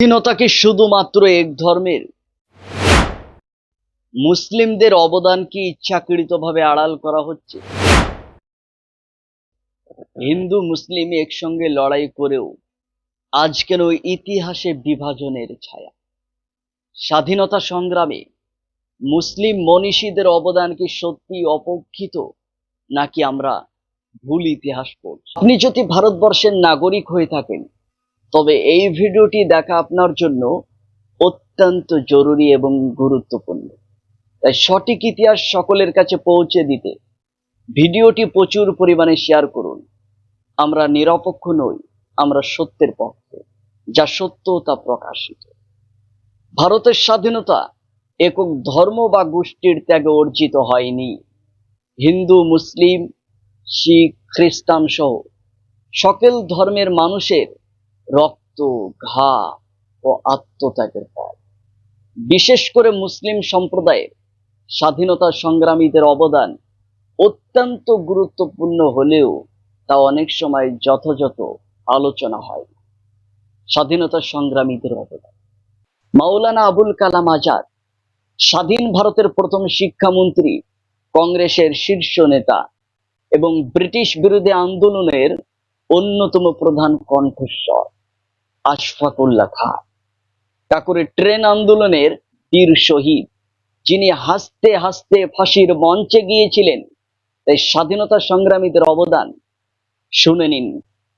স্বাধীনতা কি শুধুমাত্র এক ধর্মের? মুসলিমদের অবদান কি ইচ্ছাকৃতভাবে আড়াল করা হচ্ছে? হিন্দু মুসলিম একসঙ্গে লড়াই করেও আজ কেন ইতিহাসে বিভাজনের ছায়া? স্বাধীনতা সংগ্রামে মুসলিম মনীষীদের অবদান কি সত্যি অপেক্ষিত, নাকি আমরা ভুল ইতিহাস পড়ছি? আপনি যদি ভারতবর্ষের নাগরিক হয়ে থাকেন, তবে এই ভিডিওটি দেখা আপনার জন্য অত্যন্ত জরুরি এবং গুরুত্বপূর্ণ। তাই সঠিক ইতিহাস সকলের কাছে পৌঁছে দিতে ভিডিওটি প্রচুর পরিমাণে শেয়ার করুন। আমরা নিরপেক্ষ নই, আমরা সত্যের পক্ষে, যা সত্য তা প্রকাশিত। ভারতের স্বাধীনতা একক ধর্ম বা গোষ্ঠীর ত্যাগে অর্জিত হয়নি। হিন্দু, মুসলিম, শিখ, খ্রিস্টান সহ সকল ধর্মের মানুষের রক্ত, ঘাম ও আত্মত্যাগের ফল। বিশেষ করে মুসলিম সম্প্রদায়ের স্বাধীনতা সংগ্রামীদের অবদান অত্যন্ত গুরুত্বপূর্ণ হলেও তা অনেক সময় যথাযথ আলোচনা হয় না। স্বাধীনতা সংগ্রামীদের অবদান: মাওলানা আবুল কালাম আজাদ স্বাধীন ভারতের প্রথম শিক্ষামন্ত্রী, কংগ্রেসের শীর্ষ নেতা এবং ব্রিটিশ বিরোধী আন্দোলনের অন্যতম প্রধান কণ্ঠস্বর। আশফাক উল্লাহ খান কাকুরে ট্রেন আন্দোলনের বীর শহীদ, যিনি হাসতে হাসতে ফাঁসির মঞ্চে গিয়েছিলেন। তাই স্বাধীনতা সংগ্রামীদের অবদান শুনে নিন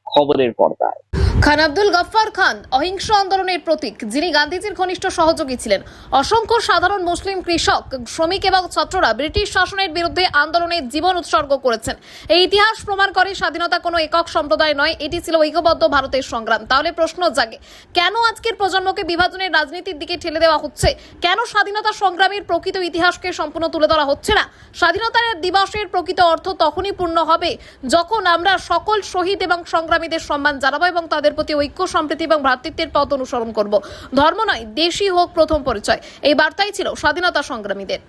খবরের পর্দায়। খান আব্দুল গফফার খান অহিংস আন্দোলনের প্রতীক, যিনি গান্ধীজির ঘনিষ্ঠ সহযোগী ছিলেন। অসংখ্য সাধারণ মুসলিম কৃষক, শ্রমিক এবং ছাত্ররা ব্রিটিশ শাসনের বিরুদ্ধে আন্দোলনে জীবন উৎসর্গ করেছেন। এই ইতিহাস প্রমাণ করে স্বাধীনতা কোনো একক সম্প্রদায় নয়, এটি ছিল ঐক্যবদ্ধ ভারতের সংগ্রাম। তাহলে প্রশ্ন জাগে, কেন আজকের প্রজন্মকে বিভাজনের রাজনীতির দিকে ঠেলে দেওয়া হচ্ছে? কেন স্বাধীনতা সংগ্রামের প্রকৃত ইতিহাসকে সম্পূর্ণ তুলে ধরা হচ্ছে না? স্বাধীনতার দিবসের প্রকৃত অর্থ তখনই পূর্ণ হবে যখন আমরা সকল শহীদ এবং সংগ্রামীদের সম্মান জানাবো এবং তাদের প্রতি ঐক্য, সম্প্রীতি এবং ভ্রাতৃত্বের পথ অনুসরণ করব। ধর্ম নয়, দেশই হোক প্রথম পরিচয়, এই বার্তাই ছিল স্বাধীনতা সংগ্রামীদের।